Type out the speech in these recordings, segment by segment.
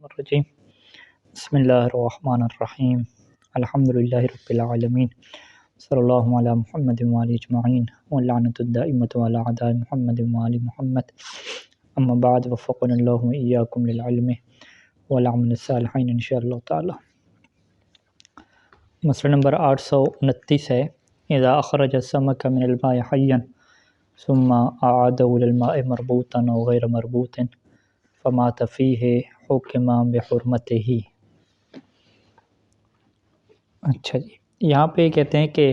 الرجیم بسم اللہ الرحمن الرحیم الحمد للہ رب العالمین صلی اللہ علی محمد وآلہ اجمعین واللعنۃ الدائمۃ علی اعداء محمد وآل محمد اما بعد وفقنا اللہ وإیاکم للعلم والعمل الصالحین انشاءاللہ تعالی۔ مسئلہ نمبر 829 ہے اذا اخرج السمک من الماء حیا ثم اعاده الى الماء مربوطا او غیر مربوط فمات فیہ حکم بحرمتہ۔ اچھا جی، یہاں پہ کہتے ہیں کہ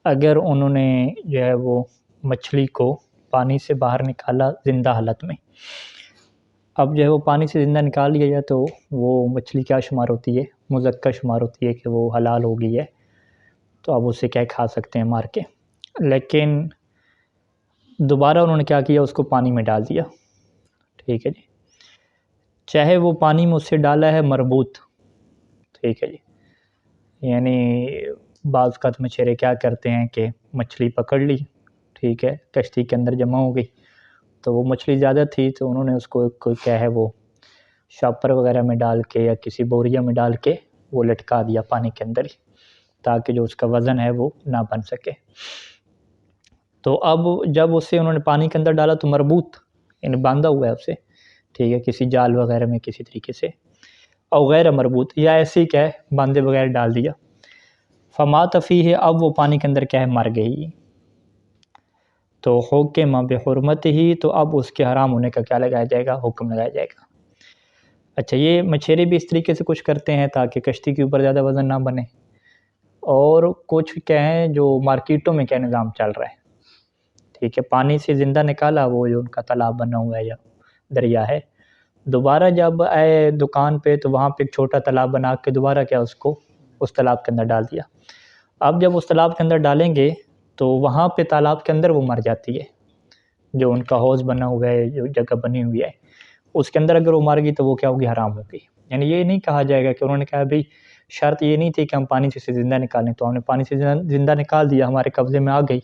اگر انہوں نے جو ہے وہ مچھلی کو پانی سے باہر نکالا زندہ حالت میں، اب جو ہے وہ پانی سے زندہ نکال لیا جائے تو وہ مچھلی کیا شمار ہوتی ہے؟ مذکر شمار ہوتی ہے کہ وہ حلال ہو گئی ہے، تو اب اسے کیا کھا سکتے ہیں مار کے۔ لیکن دوبارہ انہوں نے کیا کیا، اس کو پانی میں ڈال دیا، ٹھیک ہے جی، چاہے وہ پانی میں اس سے ڈالا ہے مربوط، ٹھیک ہے جی، یعنی بعض اوقات مچھیرے کیا کرتے ہیں کہ مچھلی پکڑ لی، ٹھیک ہے، کشتی کے اندر جمع ہو گئی، تو وہ مچھلی زیادہ تھی تو انہوں نے اس کو کیا ہے وہ شاپر وغیرہ میں ڈال کے یا کسی بوریا میں ڈال کے وہ لٹکا دیا پانی کے اندر ہی، تاکہ جو اس کا وزن ہے وہ نہ بن سکے۔ تو اب جب اسے انہوں نے پانی کے اندر ڈالا تو مربوط یعنی باندھا ہوا ہے اسے، ٹھیک ہے، کسی جال وغیرہ میں کسی طریقے سے، اور غیر مربوط یا ایسے ہی کیا ہے باندھے بغیر ڈال دیا، فمات فیہ، اب وہ پانی کے اندر کیا ہے مر گئی، تو حکم بحرمتہ ہی، تو اب اس کے حرام ہونے کا کیا لگایا جائے گا؟ حکم لگایا جائے گا۔ اچھا، یہ مچھیرے بھی اس طریقے سے کچھ کرتے ہیں تاکہ کشتی کے اوپر زیادہ وزن نہ بنے، اور کچھ کیا ہیں جو مارکیٹوں میں کیا نظام چل رہا ہے، ٹھیک ہے، پانی سے زندہ نکالا، وہ جو ان کا تالاب بنا ہوا ہے یا دریا ہے، دوبارہ جب آئے دکان پہ تو وہاں پہ ایک چھوٹا تالاب بنا کے دوبارہ کیا اس کو اس تالاب کے اندر ڈال دیا۔ اب جب اس تالاب کے اندر ڈالیں گے تو وہاں پہ تالاب کے اندر وہ مر جاتی ہے، جو ان کا حوض بنا ہوا ہے، جو جگہ بنی ہوئی ہے، اس کے اندر اگر وہ مر گئی تو وہ کیا ہوگی؟ حرام ہوگی۔ یعنی یہ نہیں کہا جائے گا کہ انہوں نے کہا بھئی شرط یہ نہیں تھی کہ ہم پانی سے زندہ نکالیں، تو ہم نے پانی سے زندہ نکال دیا، ہمارے قبضے میں آ گئی،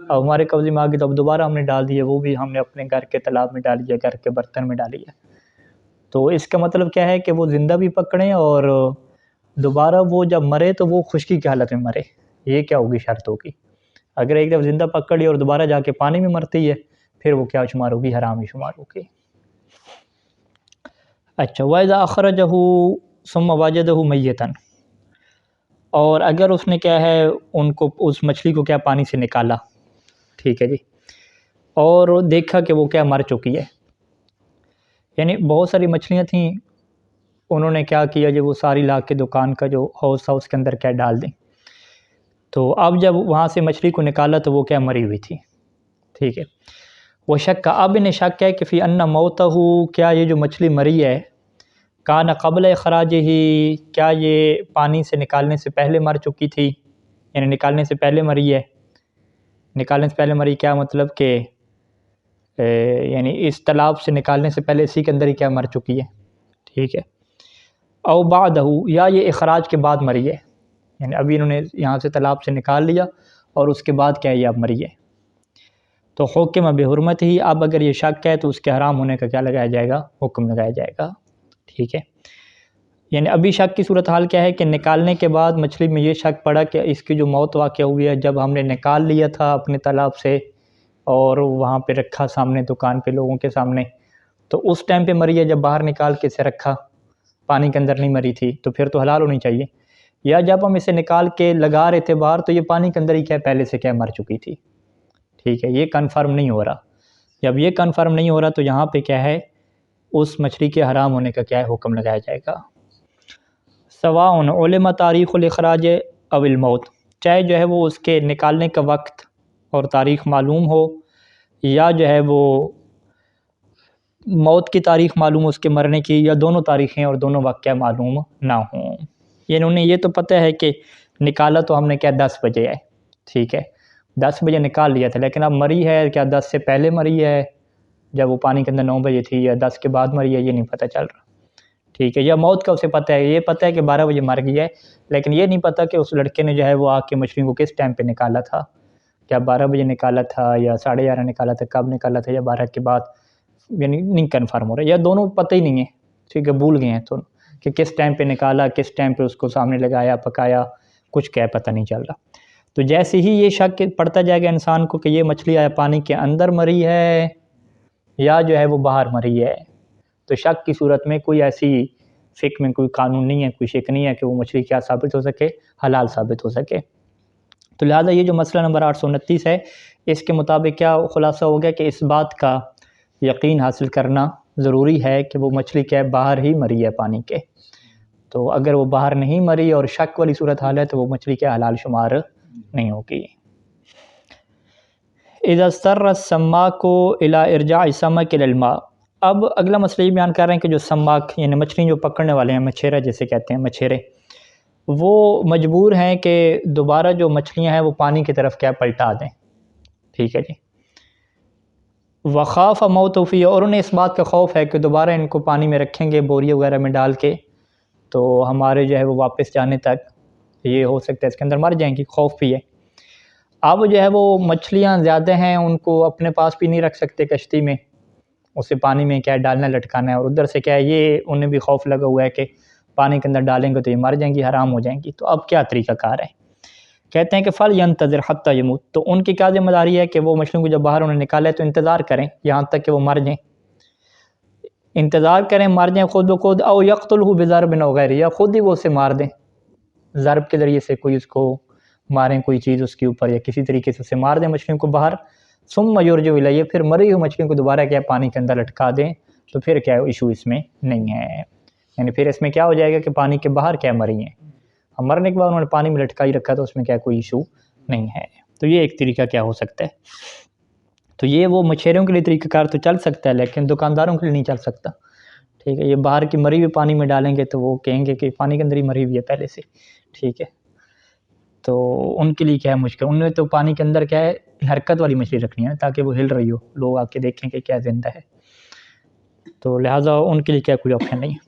اب ہمارے قبضے میں آ گئی تو اب دوبارہ ہم نے ڈال دیا، وہ بھی ہم نے اپنے گھر کے تالاب میں ڈال دیا، گھر کے برتن میں ڈالی ہے۔ تو اس کا مطلب کیا ہے کہ وہ زندہ بھی پکڑیں اور دوبارہ وہ جب مرے تو وہ خشکی کی حالت میں مرے، یہ کیا ہوگی؟ شرط ہوگی۔ اگر ایک دفعہ زندہ پکڑ لی اور دوبارہ جا کے پانی میں مرتی ہے پھر وہ کیا شمار ہوگی؟ حرام ہی شمار ہوگی۔ اچھا، وَإِذَا أَخْرَجَهُ ثُمَّ وَجَدَهُ مَيِّتًا، اور اگر اس نے کیا ہے ان کو اس مچھلی کو کیا پانی سے نکالا، ٹھیک ہے جی، اور دیکھا کہ وہ کیا مر چکی ہے، یعنی بہت ساری مچھلیاں تھیں، انہوں نے کیا کیا جب وہ ساری لا کے دکان کا جو حوض تھا اس کے اندر کیا ڈال دیں، تو اب جب وہاں سے مچھلی کو نکالا تو وہ کیا مری ہوئی تھی، ٹھیک ہے، وہ شک کا، اب انہیں شک ہے کہ فی ان موتہ، کیا یہ جو مچھلی مری ہے، کان قبل اخراجہ ہی، کیا یہ پانی سے نکالنے سے پہلے مر چکی تھی، یعنی نکالنے سے پہلے مری ہے۔ نکالنے سے پہلے مری کیا مطلب کہ یعنی اس تالاب سے نکالنے سے پہلے اسی کے اندر ہی کیا مر چکی ہے، ٹھیک ہے، او بعدہ، یا یہ اخراج کے بعد مری ہے، یعنی ابھی انہوں نے یہاں سے تالاب سے نکال لیا اور اس کے بعد کیا ہے یہ اب مری ہے، تو حکم بحرمتہ ہی، اب اگر یہ شک ہے تو اس کے حرام ہونے کا کیا لگایا جائے گا؟ حکم لگایا جائے گا، ٹھیک ہے۔ یعنی ابھی شک کی صورتحال کیا ہے کہ نکالنے کے بعد مچھلی میں یہ شک پڑا کہ اس کی جو موت واقع ہوئی ہے جب ہم نے نکال لیا تھا اپنے تالاب سے اور وہاں پہ رکھا سامنے دکان پہ لوگوں کے سامنے، تو اس ٹائم پہ مری ہے جب باہر نکال کے اسے رکھا، پانی کے اندر نہیں مری تھی، تو پھر تو حلال ہونی چاہیے، یا جب ہم اسے نکال کے لگا رہے تھے باہر تو یہ پانی کے اندر ہی کیا پہلے سے کیا مر چکی تھی، ٹھیک ہے، یہ کنفرم نہیں ہو رہا۔ جب یہ کنفرم نہیں ہو رہا تو یہاں پہ کیا ہے اس مچھلی کے حرام ہونے کا کیا ہے حکم لگایا جائے گا۔ سواء علم تاریخ الاخراج او الموت، چاہے جو ہے وہ اس کے نکالنے کا وقت اور تاریخ معلوم ہو یا جو ہے وہ موت کی تاریخ معلوم ہو اس کے مرنے کی، یا دونوں تاریخیں اور دونوں واقعہ معلوم نہ ہوں، یہ انہوں نے یہ تو پتہ ہے کہ نکالا تو ہم نے کیا 10 بجے ہے، ٹھیک ہے، 10 بجے نکال لیا تھا، لیکن اب مری ہے کیا 10 سے پہلے مری ہے جب وہ پانی کے اندر 9 بجے تھی، یا 10 کے بعد مری ہے، یہ نہیں پتہ چل رہا، ٹھیک ہے، یا موت کا اسے پتہ ہے، یہ پتہ ہے کہ 12 بجے مر گئی ہے، لیکن یہ نہیں پتہ کہ اس لڑکے نے جو ہے وہ آ کے مچھلی کو کس ٹائم پہ نکالا تھا، کیا 12 بجے نکالا تھا یا 11:30 نکالا تھا، کب نکالا تھا، یا 12 کے بعد، یعنی نہیں کنفرم ہو رہا، یا دونوں پتہ ہی نہیں ہے، ٹھیک ہے، بھول گئے ہیں تو کہ کس ٹائم پہ نکالا، کس ٹائم پہ اس کو سامنے لگایا، پکایا، کچھ کیا پتہ نہیں چل رہا۔ تو جیسے ہی یہ شک پڑتا جائے گا انسان کو کہ یہ مچھلی آیا پانی کے اندر مری ہے یا جو ہے وہ باہر مری ہے، تو شک کی صورت میں کوئی ایسی فقہ میں کوئی قانون نہیں ہے، کوئی شک نہیں ہے کہ وہ مچھلی کیا ثابت ہو سکے، حلال ثابت ہو سکے۔ تو لہٰذا یہ جو مسئلہ نمبر 829 ہے، اس کے مطابق کیا خلاصہ ہو گیا کہ اس بات کا یقین حاصل کرنا ضروری ہے کہ وہ مچھلی کیا ہے، باہر ہی مری ہے پانی کے۔ تو اگر وہ باہر نہیں مری اور شک والی صورت حال ہے تو وہ مچھلی کیا حلال شمار نہیں ہوگی۔ اذا اضطر السماک الى ارجاع السمک الى الماء، اب اگلا مسئلہ یہ بیان کر رہے ہیں کہ جو سماک یعنی مچھلی جو پکڑنے والے ہیں، مچھیرے جسے کہتے ہیں، مچھیرے، وہ مجبور ہیں کہ دوبارہ جو مچھلیاں ہیں وہ پانی کی طرف کیا پلٹا دیں، ٹھیک ہے جی۔ وخاف موت فی، اور انہیں اس بات کا خوف ہے کہ دوبارہ ان کو پانی میں رکھیں گے بوری وغیرہ میں ڈال کے تو ہمارے جو ہے وہ واپس جانے تک یہ ہو سکتا ہے اس کے اندر مر جائیں گی، خوف بھی ہے۔ اب جو ہے وہ مچھلیاں زیادہ ہیں، ان کو اپنے پاس بھی نہیں رکھ سکتے کشتی میں، اسے پانی میں کیا ہے ڈالنا لٹکانا ہے، اور ادھر سے کیا ہے یہ انہیں بھی خوف لگا ہوا ہے کہ پانی کے اندر ڈالیں گے تو یہ مر جائیں گی، حرام ہو جائیں گی۔ تو اب کیا طریقہ کار ہے؟ کہتے ہیں کہ فَلْيَنْتَظِرْ حَتَّى يَمُوتْ، تو ان کی کیا ذمہ داری ہے کہ وہ مچھلیوں کو جب باہر انہیں نکالے تو انتظار کریں یہاں تک کہ وہ مر جائیں، انتظار کریں مر جائیں خود بخود، او یقتلہ بضرب او غیرہ، یا خود ہی وہ اسے مار دیں، ضرب کے ذریعے سے کوئی اس کو ماریں، کوئی چیز اس کے اوپر یا کسی طریقے سے اسے مار دیں مچھلیوں کو باہر، ثم یرجع الیہ، پھر مری ہوئی مچھلیوں کو دوبارہ کیا پانی کے اندر لٹکا دیں، تو پھر کیا ایشو اس میں نہیں ہے، یعنی پھر اس میں کیا ہو جائے گا کہ پانی کے باہر کیا مری ہیں، ہم مرنے کے بعد انہوں نے پانی میں لٹکا ہی رکھا تو اس میں کیا کوئی ایشو نہیں ہے۔ تو یہ ایک طریقہ کیا ہو سکتا ہے، تو یہ وہ مچھیروں کے لیے طریقہ کار تو چل سکتا ہے لیکن دکانداروں کے لیے نہیں چل سکتا، ٹھیک ہے۔ یہ باہر کی مری ہوئی پانی میں ڈالیں گے تو وہ کہیں گے کہ پانی کے اندر ہی مری ہوئی ہے پہلے سے، ٹھیک ہے، تو ان کے لیے کیا ہے مشکل، ان نے تو پانی کے اندر کیا ہے حرکت والی مچھلی رکھنی ہے تاکہ وہ ہل رہی ہو، لوگ آ کے دیکھیں کہ کیا زندہ ہے، تو لہٰذا ان کے لیے کیا کوئی آپشن نہیں ہے۔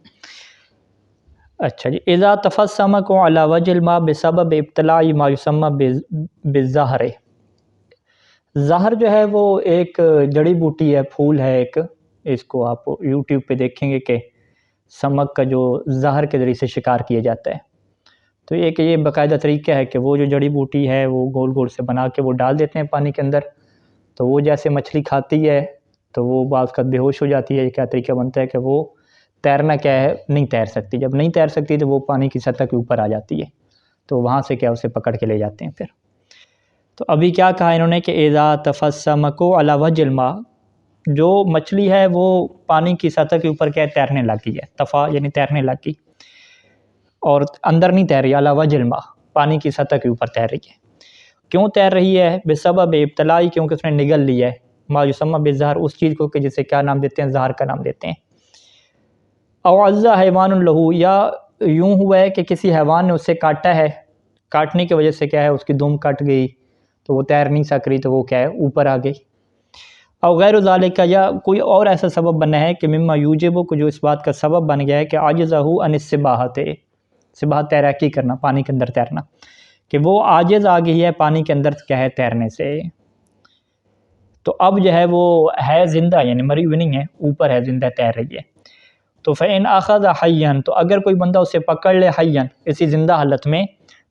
اچھا جی، اذا طفى السمك على وجه الماء بسبب ابتلاع ما يسمى بالزہر، زہر جو ہے وہ ایک جڑی بوٹی ہے، پھول ہے ایک، اس کو آپ یوٹیوب پہ دیکھیں گے کہ سمک کا جو زہر کے ذریعے سے شکار کیا جاتا ہے، تو یہ باقاعدہ طریقہ ہے کہ وہ جو جڑی بوٹی ہے وہ گول گول سے بنا کے وہ ڈال دیتے ہیں پانی کے اندر، تو وہ جیسے مچھلی کھاتی ہے تو وہ بعض کا بے ہوش ہو جاتی ہے۔ یہ کیا طریقہ بنتا ہے کہ وہ تیرنا کیا ہے نہیں تیر سکتی، جب نہیں تیر سکتی تو وہ پانی کی سطح کے اوپر آ جاتی ہے، تو وہاں سے کیا اسے پکڑ کے لے جاتے ہیں پھر۔ تو ابھی کیا کہا انہوں نے کہ اذا طفى السمك على وجه الماء، جو مچھلی ہے وہ پانی کی سطح کے اوپر کیا تیرنے لگی ہے، طفا یعنی تیرنے لگی، اور اندر نہیں تیر رہی، علی وجه الماء پانی کی سطح کے اوپر تیر رہی ہے۔ کیوں تیر رہی ہے؟ بسبب ابتلائی، کیونکہ اس نے نگل لیا ہے ما یسمى بالزہر، اس چیز کو کہ جسے کیا نام دیتے ہیں، زہر کا نام دیتے ہیں۔ او عض حیوان لہ، یا یوں ہوا ہے کہ کسی حیوان نے اسے کاٹا ہے، کاٹنے کی وجہ سے کیا ہے اس کی دم کٹ گئی تو وہ تیر نہیں سک رہی، تو وہ کیا ہے اوپر آ گئی۔ او غیر ذالک، یا کوئی اور ایسا سبب بنا ہے کہ مما یوجب کو جو اس بات کا سبب بن گیا ہے کہ عاجزہ عن السباحۃ، سباحت تیراکی کرنا، پانی کے اندر تیرنا، کہ وہ عاجز آ گئی ہے پانی کے اندر کیا ہے تیرنے سے، تو اب جو ہے وہ ہے زندہ، یعنی مری ہوئی نہیں ہے، اوپر ہے زندہ تیر رہی ہے۔ تو فإن أخذ حيا، تو اگر کوئی بندہ اسے پکڑ لے حیا اسی زندہ حالت میں،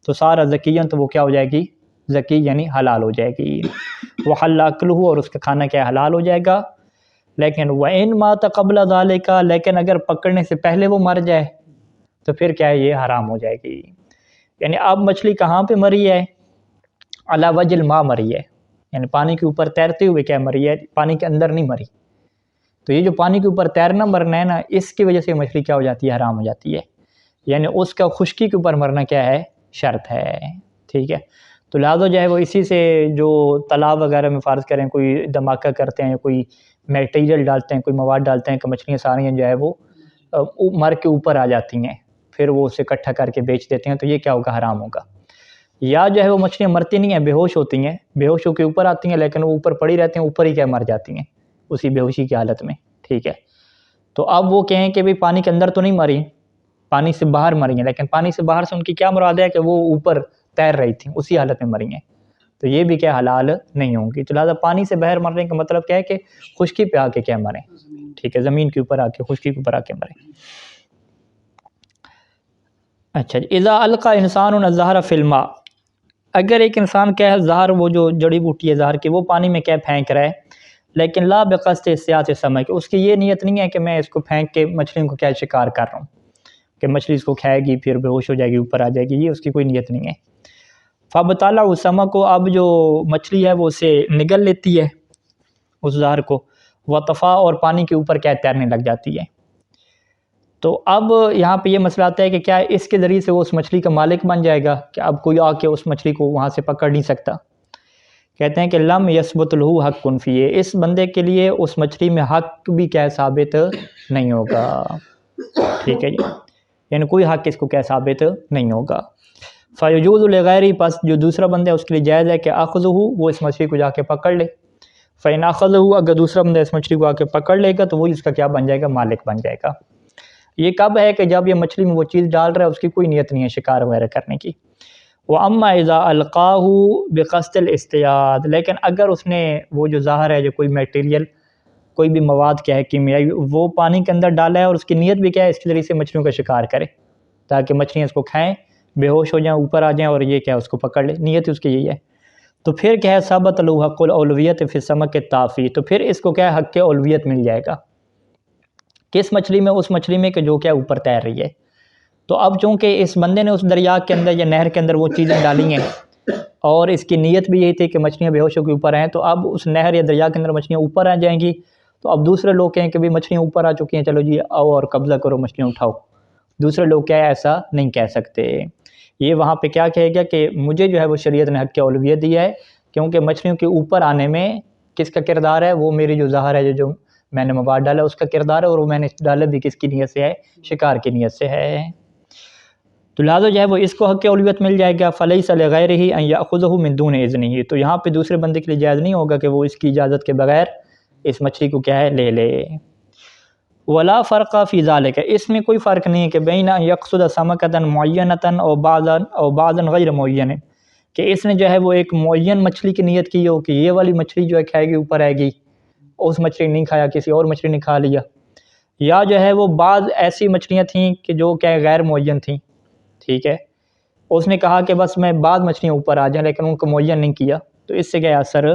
تو سارا ذکیا، تو وہ کیا ہو جائے گی، ذکی یعنی حلال ہو جائے گی، وحل اکلہ، اور اس کا کھانا کیا حلال ہو جائے گا۔ لیکن وإن مات قبل ذلك، لیکن اگر پکڑنے سے پہلے وہ مر جائے تو پھر کیا ہے یہ حرام ہو جائے گی۔ یعنی اب مچھلی کہاں پہ مری ہے، علی وجه الماء مری ہے، یعنی پانی کے اوپر تیرتے ہوئے کیا مری ہے، پانی کے اندر نہیں مری، تو یہ جو پانی کے اوپر تیرنا مرنا ہے نا، اس کی وجہ سے مچھلی کیا ہو جاتی ہے، حرام ہو جاتی ہے، یعنی اس کا خشکی کے اوپر مرنا کیا ہے، شرط ہے، ٹھیک ہے۔ تو لہٰذا جو ہے وہ اسی سے جو تالاب وغیرہ میں فرض کریں کوئی دھماکہ کرتے ہیں، کوئی میٹیریل ڈالتے ہیں، کوئی مواد ڈالتے ہیں کہ مچھلیاں ساری جو ہے وہ مر کے اوپر آ جاتی ہیں، پھر وہ اسے اکٹھا کر کے بیچ دیتے ہیں، تو یہ کیا ہوگا، حرام ہوگا۔ یا جو ہے وہ مچھلیاں مرتی نہیں ہیں، بے ہوش ہوتی ہیں، بے ہوش ہو کے اوپر آتی ہیں لیکن وہ اوپر پڑی رہتی ہیں، اوپر ہی کیا مر جاتی ہیں اسی بے ہوشی کی حالت میں، ٹھیک ہے۔ تو اب وہ کہیں کہ بھی پانی کے اندر تو نہیں مری، پانی سے باہر مری ہیں، لیکن پانی سے باہر سے ان کی کیا مراد ہے کہ وہ اوپر تیر رہی تھیں، اسی حالت میں مری ہیں، تو یہ بھی کیا حلال نہیں ہوں گی۔ تو لہٰذا پانی سے باہر مرنے کا مطلب کیا ہے کہ خشکی پہ آ کے کیا مریں، ٹھیک ہے، زمین کے اوپر آ کے، خشکی کے اوپر آ کے مریں۔ اچھا جی، اذا القا انسان الزہر فی الماء، اگر ایک انسان کیا ہے زہر، وہ جو جڑی بوٹی ہے زہر کی، وہ پانی میں کیا پھینک رہا ہے، لیکن لا بقصد اصطیاد السمک، اس کی یہ نیت نہیں ہے کہ میں اس کو پھینک کے مچھلیوں کو کیا شکار کر رہا ہوں کہ مچھلی اس کو کھائے گی پھر بے ہوش ہو جائے گی اوپر آ جائے گی، یہ اس کی کوئی نیت نہیں ہے۔ فبطالع السمک کو، اب جو مچھلی ہے وہ اسے نگل لیتی ہے اس زہر کو، وطفا، اور پانی کے اوپر کیا تیرنے لگ جاتی ہے۔ تو اب یہاں پہ یہ مسئلہ آتا ہے کہ کیا اس کے ذریعے سے وہ اس مچھلی کا مالک بن جائے گا کہ اب کوئی آ کے اس مچھلی کو وہاں سے پکڑ نہیں سکتا؟ کہتے ہیں کہ لم یثبت لہ حق فیہ، اس بندے کے لیے اس مچھلی میں حق بھی کیا ثابت نہیں ہوگا، ٹھیک ہے جی، یعنی کوئی حق اس کو کیا ثابت نہیں ہوگا۔ فیجوز لغیرہ، پس جو دوسرا بندہ ہے اس کے لیے جائز ہے کہ اخذہ، وہ اس مچھلی کو جا کے پکڑ لے۔ فإن اخذہ، اگر دوسرا بندہ اس مچھلی کو آ کے پکڑ لے گا تو وہ اس کا کیا بن جائے گا، مالک بن جائے گا۔ یہ کب ہے کہ جب یہ مچھلی میں وہ چیز ڈال رہا ہے اس کی کوئی نیت نہیں ہے شکار وغیرہ کرنے کی۔ وَأَمَّا إِذَا أَلْقَاهُ بِقَصْدِ الْاصْطِيَادِ، لیکن اگر اس نے وہ جو زہر ہے، جو کوئی میٹیریل، کوئی بھی مواد کیا ہے کیمیائی، وہ پانی کے اندر ڈالا ہے اور اس کی نیت بھی کیا ہے اس کے ذریعے سے مچھلیوں کا شکار کرے تاکہ مچھلیاں اس کو کھائیں، بے ہوش ہو جائیں، اوپر آ جائیں اور یہ کیا اس کو پکڑ لے، نیت اس کی یہی ہے، تو پھر کیا ہے ثبت لہ حق الاولویت فی السمک الطافی، تو پھر اس کو کیا ہے حق اولویت مل جائے گا، کس مچھلی میں، اس مچھلی میں کہ جو کیا اوپر تیر رہی ہے۔ تو اب چونکہ اس بندے نے اس دریا کے اندر یا نہر کے اندر وہ چیزیں ڈالی ہیں اور اس کی نیت بھی یہی تھی کہ مچھلیاں بے ہوش ہو کے اوپر آئیں، تو اب اس نہر یا دریا کے اندر مچھلیاں اوپر آ جائیں گی، تو اب دوسرے لوگ کہیں کہ بھی مچھلیاں اوپر آ چکی ہیں، چلو جی آؤ اور قبضہ کرو، مچھلیاں اٹھاؤ، دوسرے لوگ کیا ہے ایسا نہیں کہہ سکتے۔ یہ وہاں پہ کیا کہے گا کہ مجھے جو ہے وہ شریعت نے حق کی اولویت دی ہے، کیونکہ مچھلیوں کے اوپر آنے میں کس کا کردار ہے، وہ میری جو زہر ہے، جو میں نے مواد ڈالا اس کا کردار ہے، اور وہ میں نے ڈالا بھی کس کی نیت سے ہے، شکار کی نیت سے ہے، تو لہٰذا جو ہے وہ اس کو حق اولویت مل جائے گا۔ فلیس لغیرہ ان یاخذہ من دون اذنہ، تو یہاں پہ دوسرے بندے کے لیے جائز نہیں ہوگا کہ وہ اس کی اجازت کے بغیر اس مچھلی کو کیا ہے لے لے۔ ولا فرق فی ذلک، اس میں کوئی فرق نہیں ہے کہ بین ان یقصد سمکۃ معینۃ او بعضا غیر معین، کہ اس نے جو ہے وہ ایک معین مچھلی کی نیت کی ہو کہ یہ والی مچھلی جو ہے کھائے گی اوپر آئے گی، اس مچھلی نے نہیں کھایا، کسی اور مچھلی نے کھا لیا، یا جو ہے وہ بعض ایسی مچھلیاں تھیں کہ جو کہ غیر معین تھیں، ٹھیک ہے، اس نے کہا کہ بس میں بعض مچھلیاں اوپر آ جائیں لیکن ان کو معین نہیں کیا، تو اس سے کیا اثر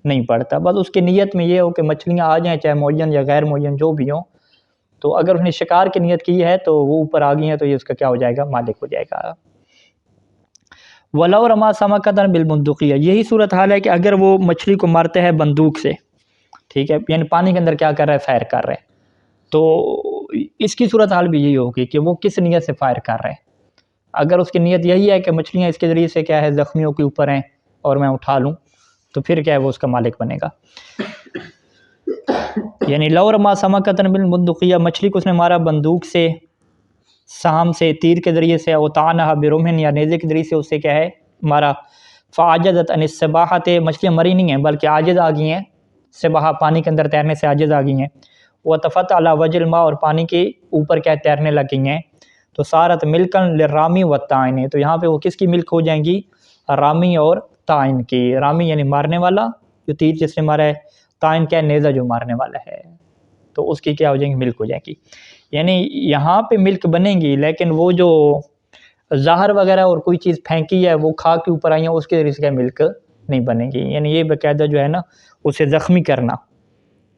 نہیں پڑتا، بس اس کی نیت میں یہ ہو کہ مچھلیاں آ جائیں چاہے معین یا غیر معین جو بھی ہوں، تو اگر اس نے شکار کی نیت کی ہے تو وہ اوپر آ گئی ہیں تو یہ اس کا کیا ہو جائے گا، مالک ہو جائے گا۔ وَلَوْ رَمَا سَمَكَةً بِالْبُنْدُقِيَّةِ، یہی صورتحال ہے کہ اگر وہ مچھلی کو مارتے ہے بندوق سے، ٹھیک ہے، یعنی پانی کے اندر کیا کر رہا ہے، فائر کر رہا ہے، تو اس کی صورتحال بھی یہی ہوگی کہ وہ کس نیت سے فائر کر رہے ہیں۔ اگر اس کی نیت یہی ہے کہ مچھلیاں اس کے ذریعے سے کیا ہے زخمیوں کے اوپر ہیں اور میں اٹھا لوں، تو پھر کیا ہے وہ اس کا مالک بنے گا۔ یعنی لو رما سمکۃ بالبندقیہ، مچھلی کو اس نے مارا بندوق سے، سہام سے، تیر کے ذریعے سے، اوتانہ برمحن، یا نیزے کے ذریعے سے اسے کیا ہے مارا، فعجزت عن السباحۃ، مچھلیاں مری نہیں ہیں بلکہ عاجز آ گئی ہیں، سباحہ پانی کے اندر تیرنے سے عاجز آ گئی ہیں، وطفت علی وجه الماء، اور پانی کے اوپر کیا تیرنے لگ گئی ہیں، تو سارت ملکن للرامی والطائن، تو یہاں پہ وہ کس کی ملک ہو جائیں گی، رامی اور طائن کی، رامی یعنی مارنے والا جو تیر جس نے مارا ہے، طائن کیا ہے نیزہ جو مارنے والا ہے، تو اس کی کیا ہو جائیں گی، ملک ہو جائیں گی، یعنی یہاں پہ ملک بنے گی، لیکن وہ جو زہر وغیرہ اور کوئی چیز پھینکی ہے وہ کھا کے اوپر آئی ہیں اس کے ذریعے سے کیا ملک نہیں بنے گی، یعنی یہ باقاعدہ جو ہے نا اسے زخمی کرنا،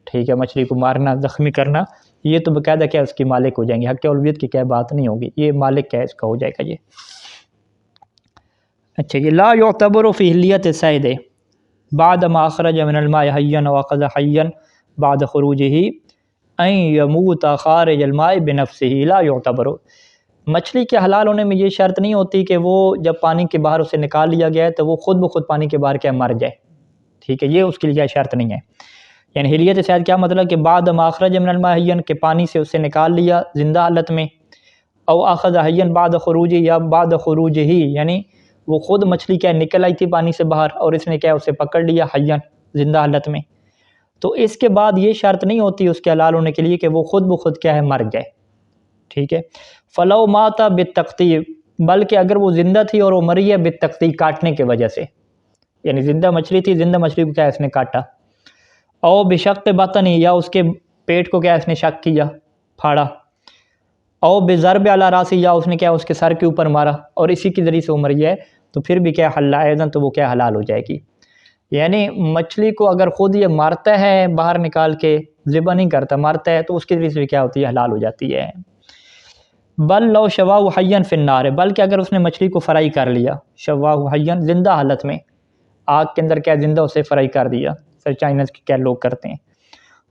ٹھیک ہے، مچھلی کو مارنا، زخمی کرنا، یہ تو باقاعدہ کیا اس کی مالک ہو جائیں گے، حق اولویت کی کیا بات نہیں ہوگی، یہ مالک کیا ہے اس کا ہو جائے گا یہ۔ اچھا، یہ لا یعتبر فی حلیت الصید بعد ما اخرج من الماء حیا واخذ حیا بعد خروجہ ان یموت خارج الماء بنفسہ، لا یعتبر، مچھلی کے حلال ہونے میں یہ شرط نہیں ہوتی کہ وہ جب پانی کے باہر اسے نکال لیا گیا ہے تو وہ خود بخود پانی کے باہر کیا مر جائے، ٹھیک ہے، یہ اس کے لیے شرط نہیں ہے، یعنی حلیت صید کیا مطلب کہ بعد ما اخرج من الماء حیا، کہ پانی سے اسے نکال لیا زندہ حالت میں، او اخذ حیا بعد خروجہ، یا بعد خروجہ ہی، یعنی وہ خود مچھلی کیا نکل آئی تھی پانی سے باہر اور اس نے کیا اسے پکڑ لیا حیا زندہ حالت میں، تو اس کے بعد یہ شرط نہیں ہوتی اس کے حلال ہونے کے لیے کہ وہ خود بخود کیا ہے مر جائے، ٹھیک ہے، فلو مات بالتقطیع، بلکہ اگر وہ زندہ تھی اور وہ مری ہے بالتقطیع، کاٹنے کی وجہ سے، یعنی زندہ مچھلی تھی، زندہ مچھلی کو کیا اس نے کاٹا، او بشق بطن، یا اس کے پیٹ کو کیا اس نے شق کیا، پھاڑا، او بضرب علی راسی، یا اس نے کیا اس کے سر کے اوپر مارا اور اسی کے ذریعے سے وہ مری ہے تو پھر بھی کیا حل ایزن تو وہ کیا حلال ہو جائے گی. یعنی مچھلی کو اگر خود یہ مارتا ہے باہر نکال کے، ذبح نہیں کرتا، مارتا ہے تو اس کے ذریعے سے کیا ہوتی ہے حلال ہو جاتی ہے. بل لو شواہ حیاً فی النار، بلکہ اگر اس نے مچھلی کو فرائی کر لیا، شواہ حیاً زندہ حالت میں، آگ کے اندر کیا زندہ اسے فرائی کر دیا، سر چائنیز کے کیا لوگ کرتے ہیں،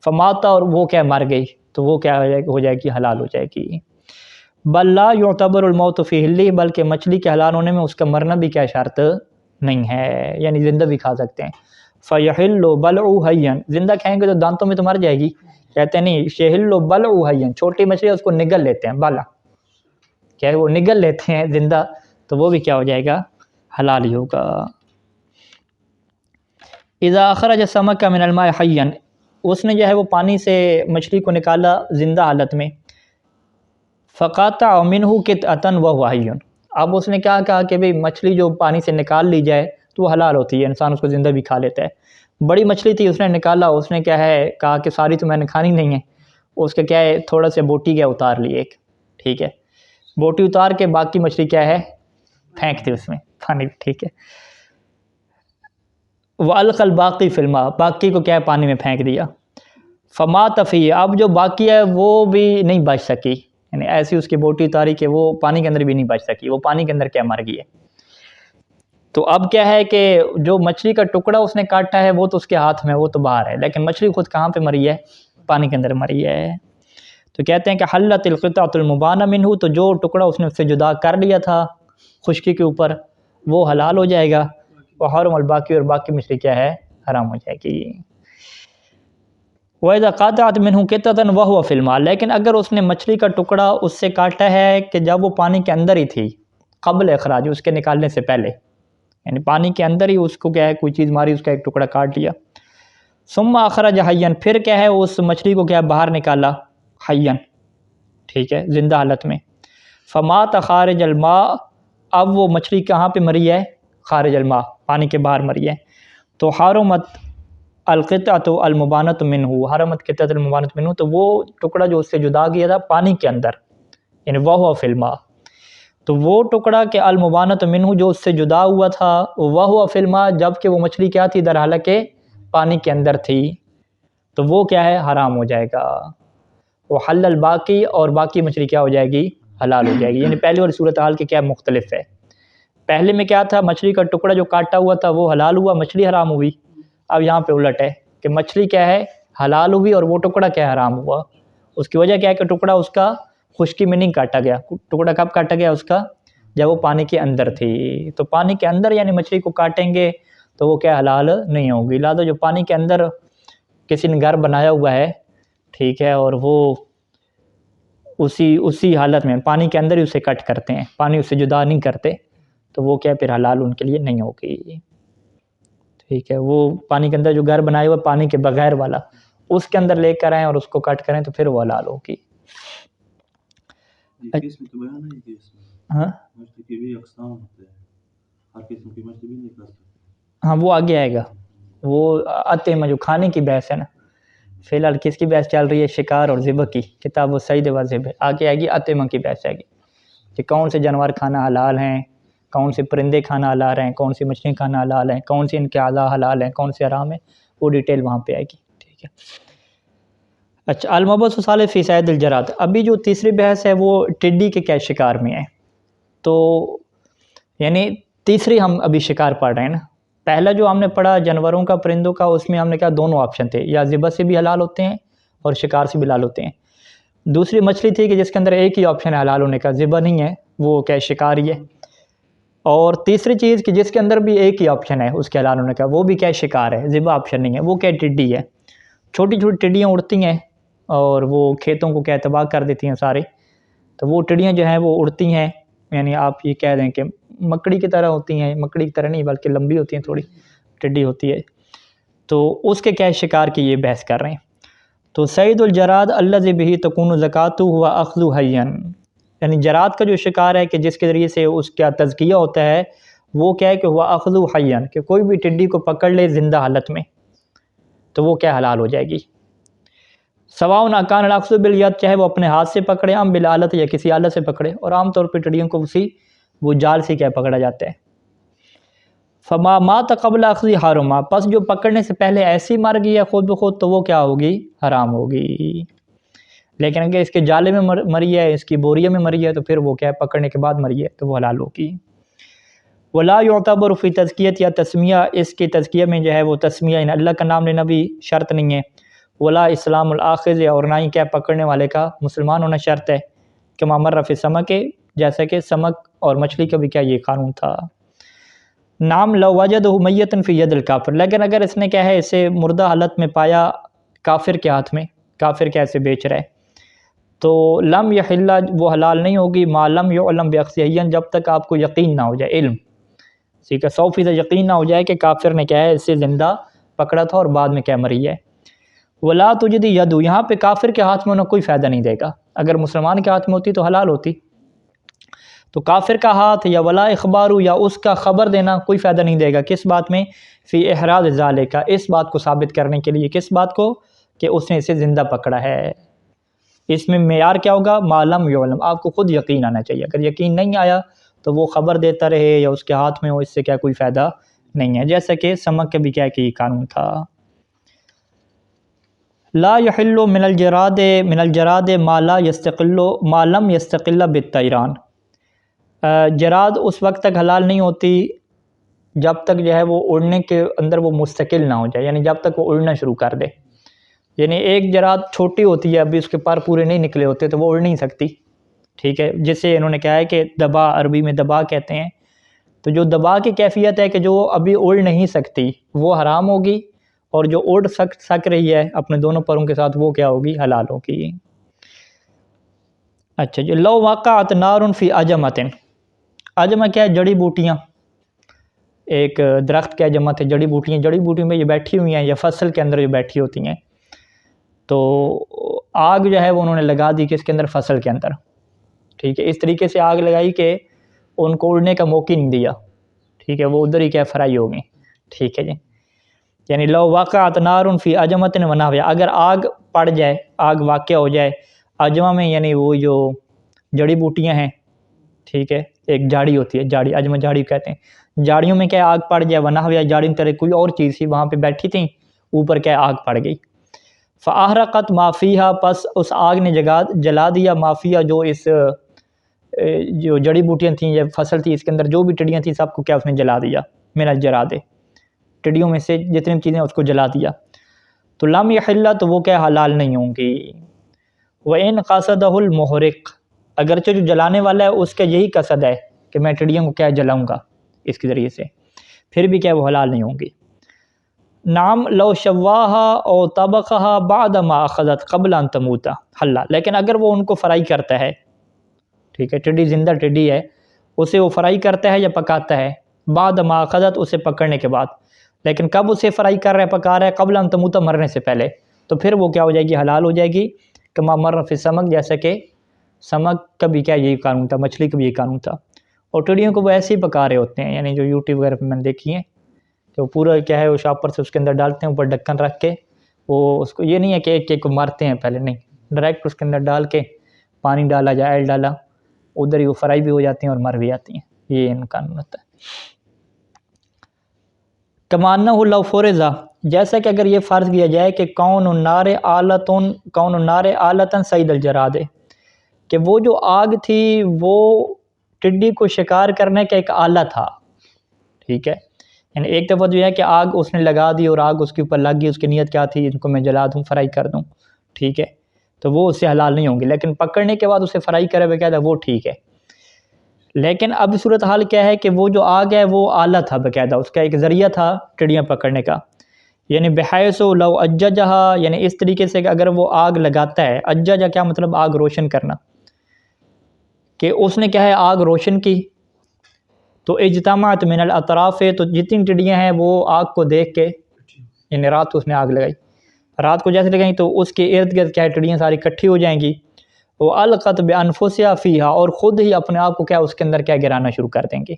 فماتا اور وہ کیا مر گئی تو وہ کیا ہو جائے گی حلال ہو جائے گی. بل لا یعتبر الموت فی حلی، بلکہ مچھلی کے حلال ہونے میں اس کا مرنا بھی کیا شرط نہیں ہے، یعنی زندہ بھی کھا سکتے ہیں. فیحل بلعو حیاً، زندہ کھائیں گے تو دانتوں میں تو مر جائے گی، کہتے ہیں نہیں، یحل بلعو حیاً، چھوٹی مچھلی اس کو نگل لیتے ہیں، بالا کیا ہے وہ نگل لیتے ہیں زندہ، تو وہ بھی کیا ہو جائے گا حلال ہی ہوگا. اذا اخرج السمک من الماء حیاً، اس نے جو ہے وہ پانی سے مچھلی کو نکالا زندہ حالت میں، فقاطع منہ قطعۃ وهو حی، اب اس نے کیا کہا کہ بھئی مچھلی جو پانی سے نکال لی جائے تو وہ حلال ہوتی ہے، انسان اس کو زندہ بھی کھا لیتا ہے. بڑی مچھلی تھی، اس نے نکالا، اس نے کیا ہے کہا کہ ساری تو میں نے کھانی نہیں ہے، اس کا کیا ہے تھوڑا سا بوٹی کیا اتار لی ایک، ٹھیک ہے، بوٹی اتار کے باقی مچھلی کیا ہے پھینک دی اس میں پانی، ٹھیک ہے. وَأَلْقَى الْبَاقِي فِي الْمَاءِ، باقی کو کیا ہے پانی میں پھینک دیا. فَمَاتَ فِيهِ، اب جو باقی ہے وہ بھی نہیں بچ سکی، یعنی ایسی اس کی بوٹی اتاری کہ وہ پانی کے اندر بھی نہیں بچ سکی، وہ پانی کے اندر کیا مر گئی ہے. تو اب کیا ہے کہ جو مچھلی کا ٹکڑا اس نے کاٹا ہے وہ تو اس کے ہاتھ میں، وہ تو باہر ہے، لیکن مچھلی خود کہاں پہ مری ہے، پانی کے اندر مری ہے. تو کہتے ہیں کہ حلت القطعۃ المبانہ منہ، تو جو ٹکڑا اس نے اس سے جدا کر لیا تھا خشکی کے اوپر وہ حلال ہو جائے گا. وحرم الباقی، اور باقی مچھلی کیا ہے حرام ہو جائے گی. وَإِذَا قَطَعَتْ مِنْهُ قِطْعَةً وَهُوَ فِي الْمَاءِ، لیکن اگر اس نے مچھلی کا ٹکڑا اس سے کاٹا ہے کہ جب وہ پانی کے اندر ہی تھی، قبل اخراج، اس کے نکالنے سے پہلے، یعنی پانی کے اندر ہی اس کو کیا ہے کوئی چیز ماری، اس کا ایک ٹکڑا کاٹ لیا. ثم اخرج حیاً، پھر کیا ہے اس مچھلی کو کیا باہر نکالا حیاً، ٹھیک ہے زندہ حالت میں. فمات خارج الماء، اب وہ مچھلی کہاں پہ مری ہے خارج الماء، پانی کے باہر مری ہے. تو حرمت القطعۃ المبانۃ منہ، حرمت قطعۃ المبانۃ منہ، تو وہ ٹکڑا جو اس سے جدا کیا تھا پانی کے اندر، یعنی وہو فی الماء، تو وہ ٹکڑا کہ المبانۃ منہ جو اس سے جدا ہوا تھا، وہو فی الماء، جب کہ وہ مچھلی کیا تھی در حالانکہ پانی کے اندر تھی، تو وہ کیا ہے حرام ہو جائے گا. وہ حل الباقی، اور باقی مچھلی کیا ہو جائے گی حلال ہو جائے گی. یعنی پہلے اور صورتحال کے کیا مختلف ہے، پہلے میں کیا تھا مچھلی کا ٹکڑا جو کاٹا ہوا تھا وہ حلال ہوا، مچھلی حرام ہوئی. اب یہاں پہ الٹ ہے کہ مچھلی کیا ہے حلال ہوئی اور وہ ٹکڑا کیا حرام ہوا. اس کی وجہ کیا ہے کہ ٹکڑا اس کا خشکی میں نہیں کاٹا گیا. ٹکڑا کب کاٹا گیا اس کا جب وہ پانی کے اندر تھی. تو پانی کے اندر یعنی مچھلی کو کاٹیں گے تو وہ کیا حلال نہیں ہوگی. لہٰذا جو پانی کے اندر کسی نے گھر بنایا ہوا ہے، ٹھیک ہے، اور وہ اسی حالت میں پانی کے اندر ہی اسے کٹ کرتے ہیں، پانی اس سے جدا نہیں کرتے، تو وہ کیا پھر حلال ان کے لیے نہیں ہوگی. ٹھیک ہے، وہ پانی کے اندر جو گھر بنایا ہوا پانی کے بغیر والا، اس کے اندر لے کر آئیں اور اس کو کٹ کریں تو پھر وہ حلال ہوگی. ہاں وہ آگے آئے گا، وہ اتم جو کھانے کی بحث ہے نا، فی الحال کس کی بحث چل رہی ہے، شکار اور ذبح کی، کتاب الصید و ذبح. آگے آئے گی اتم کی بحث آئے گی کہ کون سے جانور کھانا حلال ہیں، کون سے پرندے کھانا حلال ہیں، کون سی مچھلی کھانا حلال ہیں، کون سے ان کے اعضاء حلال ہیں، کون سے حرام ہیں، وہ ڈیٹیل وہاں پہ آئے گی. ٹھیک ہے. اچھا، المبحث الثالث فی صید الجراد، ابھی جو تیسری بحث ہے وہ ٹڈی کے کیا شکار میں ہے. تو یعنی تیسری ہم ابھی شکار پڑھ رہے ہیں نا. پہلا جو ہم نے پڑھا جانوروں کا پرندوں کا، اس میں ہم نے کہا دونوں آپشن تھے، یا ذبح سے بھی حلال ہوتے ہیں اور شکار سے بھی حلال ہوتے ہیں. دوسری مچھلی تھی کہ جس کے اندر ایک ہی آپشن ہے حلال ہونے کا، ذبح نہیں ہے، وہ کیا شکار ہی ہے. اور تیسری چیز کہ جس کے اندر بھی ایک ہی آپشن ہے اس کے حلال ہونے کا، وہ بھی کیا شکار ہے، ذبح آپشن نہیں ہے، وہ کیا ٹڈی ہے. چھوٹی چھوٹی ٹڈیاں اڑتی ہیں اور وہ کھیتوں کو کیا تباہ کر دیتی ہیں سارے. تو وہ ٹڈیاں جو ہیں وہ اڑتی ہیں، یعنی آپ یہ کہہ دیں کہ مکڑی کی طرح ہوتی ہیں، مکڑی کی طرح نہیں بلکہ لمبی ہوتی ہیں، تھوڑی ٹڈی ہوتی ہے. تو اس کے کیا شکار کی یہ بحث کر رہے ہیں. تو صید الجراد الذی بہ تکون زکاتہ ہوا اخذ حیاً، یعنی جراد کا جو شکار ہے کہ جس کے ذریعے سے اس کا تزکیہ ہوتا ہے، وہ کیا ہے کہ ہوا اخذ حیاً، کہ کوئی بھی ٹڈی کو پکڑ لے زندہ حالت میں تو وہ کیا حلال ہو جائے گی. سواء اکان الاخذ بالید، چاہے وہ اپنے ہاتھ سے پکڑے، ام بالآلت یا کسی آلت سے پکڑے، اور عام طور پہ ٹڈیوں کو وہ جال سے کیا پکڑا جاتا ہے۔ فما مات قبل اخذ حرما، پس جو پکڑنے سے پہلے ایسی مر گئی ہے خود بخود تو وہ کیا ہوگی؟ حرام ہوگی۔ لیکن اگر اس کے جالے میں مری ہے، اس کی بوریے میں مری ہے، تو پھر وہ کیا ہے؟ پکڑنے کے بعد مری ہے تو وہ حلال ہوگی۔ ولا يعتبر فی تزکیت، یا تسمیہ، اس کے تزکیہ میں جو ہے وہ تسمیہ ان اللہ کا نام لینا بھی شرط نہیں ہے۔ ولا اسلام الاخذ، اور نہ ہی کیا پکڑنے والے کا مسلمان ہونا شرط ہے، کما مر فی السمک، جیسا کہ سمک اور مچھلی کا بھی کیا یہ قانون تھا۔ نام لو وجدہ میتا فی ید الکافر، لیکن اگر اس نے کیا ہے اسے مردہ حالت میں پایا کافر کے ہاتھ میں، کافر کیسے بیچ رہا ہے، تو لم یحل، وہ حلال نہیں ہوگی، ما لم یعلم باخذہ، جب تک آپ کو یقین نہ ہو جائے، علم، ٹھیک ہے، 100% یقین نہ ہو جائے کہ کافر نے کیا ہے اسے زندہ پکڑا تھا اور بعد میں کیا مری ہے۔ ولا تجدی یدو، یہاں پہ کافر کے ہاتھ میں انہیں کوئی فائدہ نہیں دے گا، اگر مسلمان کے ہاتھ میں ہوتی تو حلال ہوتی، تو کافر کا ہاتھ یا ولا اخبارو، یا اس کا خبر دینا کوئی فائدہ نہیں دے گا، کس بات میں؟ فی احراز ذالک، اس بات کو ثابت کرنے کے لیے، کس بات کو؟ کہ اس نے اسے زندہ پکڑا ہے۔ اس میں معیار کیا ہوگا؟ ما لم یعلم، آپ کو خود یقین آنا چاہیے، اگر یقین نہیں آیا تو وہ خبر دیتا رہے یا اس کے ہاتھ میں ہو، اس سے کیا کوئی فائدہ نہیں ہے، جیسا کہ سمک کا بھی کیا کہ قانون تھا۔ لا یحل من الجراد ما لم یستقل بالطیران، جراد اس وقت تک حلال نہیں ہوتی جب تک جو ہے وہ اڑنے کے اندر وہ مستقل نہ ہو جائے، یعنی جب تک وہ اڑنا شروع کر دے، یعنی ایک جراد چھوٹی ہوتی ہے، ابھی اس کے پر پورے نہیں نکلے ہوتے تو وہ اڑ نہیں سکتی، ٹھیک ہے، جسے انہوں نے کہا ہے کہ دبا، عربی میں دبا کہتے ہیں، تو جو دبا کی کیفیت ہے کہ جو ابھی اڑ نہیں سکتی وہ حرام ہوگی، اور جو اڑ سک رہی ہے اپنے دونوں پروں کے ساتھ وہ کیا ہوگی؟ حلال ہوگی۔ اچھا جو لو وقعت نار فی عجمۃ، عجمہ کیا ہے؟ جڑی بوٹیاں، ایک درخت کیا جمع ہے جڑی بوٹیاں، جڑی بوٹیوں میں یہ بیٹھی ہوئی ہیں یا فصل کے اندر جو بیٹھی ہوتی ہیں، تو آگ جو ہے وہ انہوں نے لگا دی کس کے اندر؟ فصل کے اندر، ٹھیک ہے، اس طریقے سے آگ لگائی کہ ان کو اڑنے کا موقع نہیں دیا، ٹھیک ہے، وہ ادھر ہی کیا فرائی ہو گئی، ٹھیک ہے جی، یعنی لو وقعت نار فی عجمۃ ونحوہا، اگر آگ پڑ جائے، آگ واقع ہو جائے عجمہ میں، یعنی وہ جو جڑی بوٹیاں ہیں، ٹھیک ہے، ایک جاڑی ہوتی ہے، جاڑی، عجمہ جاڑی کہتے ہیں، جاڑیوں میں کیا آگ پڑ جائے، ونحوہا، جاڑی طرح کوئی اور چیز تھی وہاں پہ بیٹھی تھیں، اوپر کیا آگ پڑ گئی، فاحرقت ما فیہا، پس اس آگ نے جلا دیا ما فیہا، جو اس جو جڑی بوٹیاں تھیں یا فصل تھی اس کے اندر جو بھی ٹڈیاں تھیں سب کو کیا اس نے جلا دیا، من الجراد، ٹڈیوں میں سے جتنی چیزیں اس کو جلا دیا، تو لم یحل، تو وہ کیا حلال نہیں ہوں گی۔ وَإِنْ قَصَدَهُ الْمُحْرِقُ، اگرچہ جو جلانے والا ہے اس کا یہی قصد ہے کہ میں ٹڈیوں کو کیا جلاؤں گا اس کے ذریعے سے، پھر بھی کیا وہ حلال نہیں ہوں گی۔ نعم لو شواہا او طبخہا بعد ما اخذت قبل ان تموتا حلا، لیکن اگر وہ ان کو فرائی کرتا ہے، ٹھیک ہے، ٹڈی زندہ ٹڈی ہے، اسے وہ فرائی کرتا ہے یا پکاتا ہے، بعد ما اخذت، اسے پکڑنے کے بعد، لیکن کب اسے فرائی کر رہا ہے، پکا رہا ہے؟ قبل ان تموتا، مرنے سے پہلے، تو پھر وہ کیا ہو جائے گی؟ حلال ہو جائے گی، کما مر فی السمک، جیسا کہ سمک کا بھی کیا یہی قانون تھا، مچھلی کا بھی یہی قانون تھا، اور ٹڈیوں کو وہ ایسے ہی پکا رہے ہوتے ہیں، یعنی جو یوٹیوب وغیرہ پہ میں نے دیکھی ہیں کہ وہ پورا کیا ہے وہ شاپر سے اس کے اندر ڈالتے ہیں، اوپر ڈھکن رکھ کے، وہ اس کو یہ نہیں ہے کہ ایک ایک کو مارتے ہیں پہلے، نہیں، ڈائریکٹ اس کے اندر ڈال کے پانی ڈالا یا آئل ڈالا، ادھر ہی وہ فرائی بھی ہو جاتی ہیں اور مر بھی جاتی ہیں، یہ ان قانون ہوتا ہے۔ کمانہ لو فرضا، جیسا کہ اگر یہ فرض کیا جائے کہ کون النار آلتن سید الجراد، کہ وہ جو آگ تھی وہ ٹڈی کو شکار کرنے کا ایک آلہ تھا، ٹھیک ہے، یعنی ایک دفعہ جو ہے کہ آگ اس نے لگا دی اور آگ اس کے اوپر لگ گئی، اس کی نیت کیا تھی؟ ان کو میں جلا دوں، فرائی کر دوں، ٹھیک ہے، تو وہ اس سے حلال نہیں ہوں گی، لیکن پکڑنے کے بعد اسے فرائی کرے ہوئے کیا تھا وہ ٹھیک ہے۔ لیکن اب صورتحال کیا ہے کہ وہ جو آگ ہے وہ آلہ تھا، باقاعدہ اس کا ایک ذریعہ تھا ٹڈیاں پکڑنے کا، یعنی بحیث لو اججہا، یعنی اس طریقے سے کہ اگر وہ آگ لگاتا ہے، اججہ کیا مطلب؟ آگ روشن کرنا، کہ اس نے کیا ہے آگ روشن کی، تو اجتماعت من الاطراف، تو جتنی ٹڈیاں ہیں وہ آگ کو دیکھ کے، یعنی رات کو اس نے آگ لگائی، رات کو جیسے لگائیں تو اس کے ارد گرد کیا ہے ٹڈیاں ساری اکٹھی ہو جائیں گی، وہ القت بانفسها فیہا، اور خود ہی اپنے آپ کو کیا اس کے اندر کیا گرانا شروع کر دیں گے،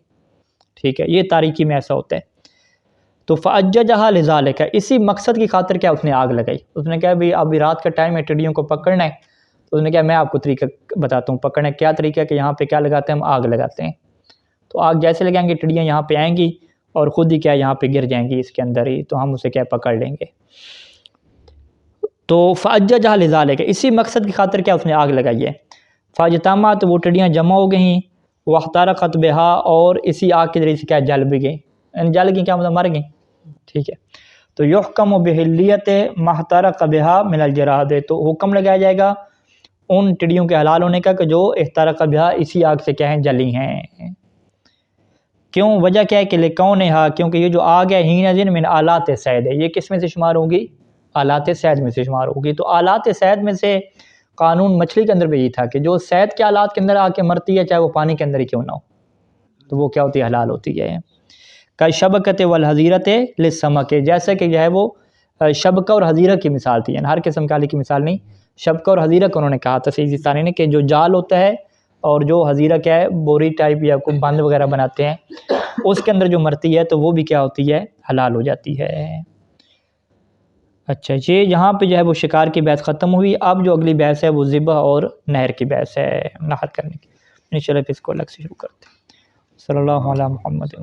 ٹھیک ہے، یہ تاریکی میں ایسا ہوتا ہے۔ تو فَأَجَّجَهَا لِذَالِكَ، اسی مقصد کی خاطر کیا اس نے آگ لگائی. اس نے کہا بھی ابھی رات کا ٹائم ہے، ٹڈیوں کو پکڑنا ہے. تو اس نے کہا میں آپ کو طریقہ بتاتا ہوں پکڑنے. کیا طریقہ ہے کہ یہاں پہ کیا لگاتے ہیں ہم؟ آگ لگاتے ہیں. تو آگ جیسے لگائیں گے ٹڈیاں یہاں پہ آئیں گی اور خود ہی کیا یہاں پہ گر جائیں گی اس کے اندر ہی، تو ہم اسے کیا پکڑ لیں گے. تو فَأَجَّجَهَا لِذَالِكَ، اسی مقصد کی خاطر کیا اس نے آگ لگائی ہے. فَاجْتَمَعَتْ، وہ ٹڈیاں جمع ہو گئیں. وَاحْتَرَقَتْ بِهَا، اور اسی آگ کے ذریعے سے کیا جل بھی گئیں. جل گئیں کیا مطلب مر گئیں. ٹھیک ہے. تو یحکم بحلیت ما احترق بها من الجراد، تو حکم لگایا جائے گا ان ٹڈیوں کے حلال ہونے کا کہ جو احترق بها اسی آگ سے کیا ہیں؟ جلی ہیں. کیوں؟ وجہ کیا ہے کہ لکونھا، کیونکہ یہ جو آگ ہے حینئذ من آلات صید ہے، یہ کس میں سے شمار ہوگی؟ آلات صید میں سے شمار ہوگی. تو آلات صید میں سے قانون مچھلی کے اندر بھی یہ تھا کہ جو صید کے آلات کے اندر آ کے مرتی ہے، چاہے وہ پانی کے اندر ہی کیوں نہ ہو، تو وہ کیا ہوتی ہے؟ حلال ہوتی ہے. کالشبکۃ والحظیرۃ للسمک، جیسے کہ جو ہے وہ شبکہ اور حظیرہ کی مثال تھی. یعنی ہر قسم کا کی مثال نہیں، شبکہ اور حظیرہ کو انہوں نے کہا تھا سیستانی نے کہ جو جال ہوتا ہے اور جو حظیرہ کیا ہے بوری ٹائپ یا کوئی بند وغیرہ بناتے ہیں، اس کے اندر جو مرتی ہے تو وہ بھی کیا ہوتی ہے؟ حلال ہو جاتی ہے. اچھا یہ یہاں پہ جو ہے وہ شکار کی بحث ختم ہوئی. اب جو اگلی بحث ہے وہ ذبح اور نہر کی بحث ہے، نہر کرنے کی. انشاءاللہ پھر اس کو الگ سے شروع کرتے ہیں. صلی اللہ علیہ محمد.